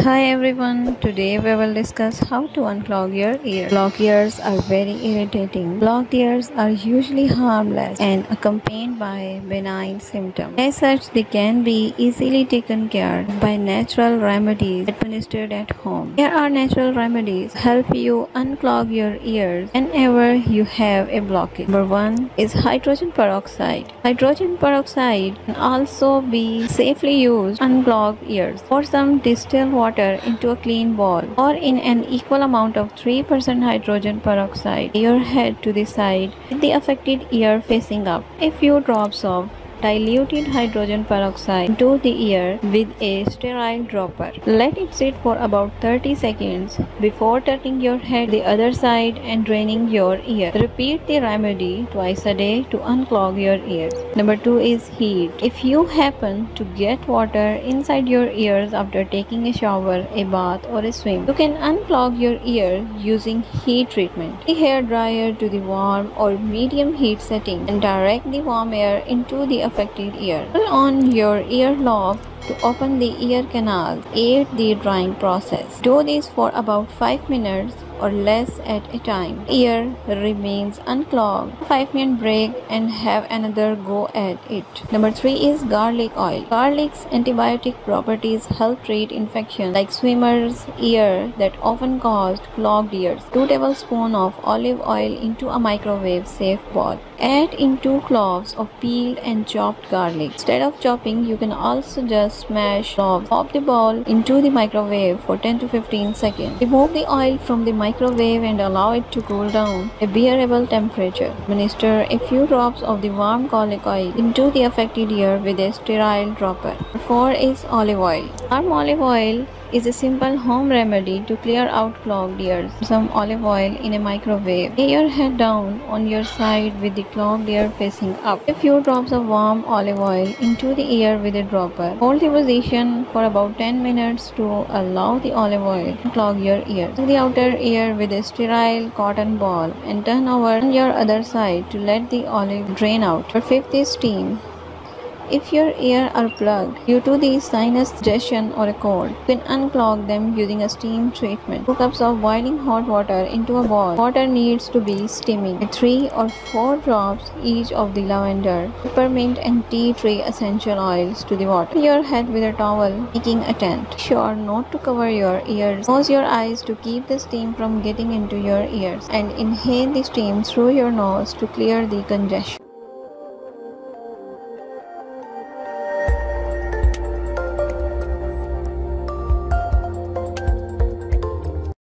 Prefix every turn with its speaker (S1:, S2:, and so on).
S1: Hi everyone, today we will discuss how to unclog your ears. Blocked ears are very irritating. Blocked ears are usually harmless and accompanied by benign symptoms. As such, they can be easily taken care of by natural remedies administered at home. Here are natural remedies to help you unclog your ears whenever you have a blockage. Number 1 is hydrogen peroxide. Hydrogen peroxide can also be safely used to unclog ears. Pour some distilled water into a clean bowl or in an equal amount of 3% hydrogen peroxide. Lay your head to the side with the affected ear facing up. A few drops of diluted hydrogen peroxide into the ear with a sterile dropper. Let it sit for about 30 seconds before turning your head the other side and draining your ear. Repeat the remedy twice a day to unclog your ears. Number 2 is heat. If you happen to get water inside your ears after taking a shower, a bath or a swim, you can unclog your ear using heat treatment. The hair dryer to the warm or medium heat setting and direct the warm air into the affected ear. Pull on your ear lobe to open the ear canal. Aid the drying process. Do this for about 5 minutes or less at a time. Ear remains unclogged. 5-minute break and have another go at it. Number 3 is garlic oil. Garlic's antibiotic properties help treat infections like swimmer's ear that often caused clogged ears. 2 tablespoons of olive oil into a microwave safe bowl. Add in 2 cloves of peeled and chopped garlic. Instead of chopping, you can also just smash cloves. Pop the bowl into the microwave for 10 to 15 seconds. Remove the oil from the microwave and allow it to cool down a bearable temperature. Administer a few drops of the warm garlic oil into the affected ear with a sterile dropper. Number 4 is olive oil. Warm olive oil is a simple home remedy to clear out clogged ears. Some olive oil in a microwave. Lay your head down on your side with the clogged ear facing up. A few drops of warm olive oil into the ear with a dropper. Hold the position for about 10 minutes to allow the olive oil to clog your ear. Plug the outer ear with a sterile cotton ball and turn over on your other side to let the olive drain out. Number 5 is steam. If your ears are plugged due to the sinus congestion or a cold, you can unclog them using a steam treatment. 2 cups of boiling hot water into a bowl. Water needs to be steaming. Add 3 or 4 drops each of the lavender, peppermint and tea tree essential oils to the water. Cover your head with a towel, making a tent. Be sure not to cover your ears. Close your eyes to keep the steam from getting into your ears and inhale the steam through your nose to clear the congestion.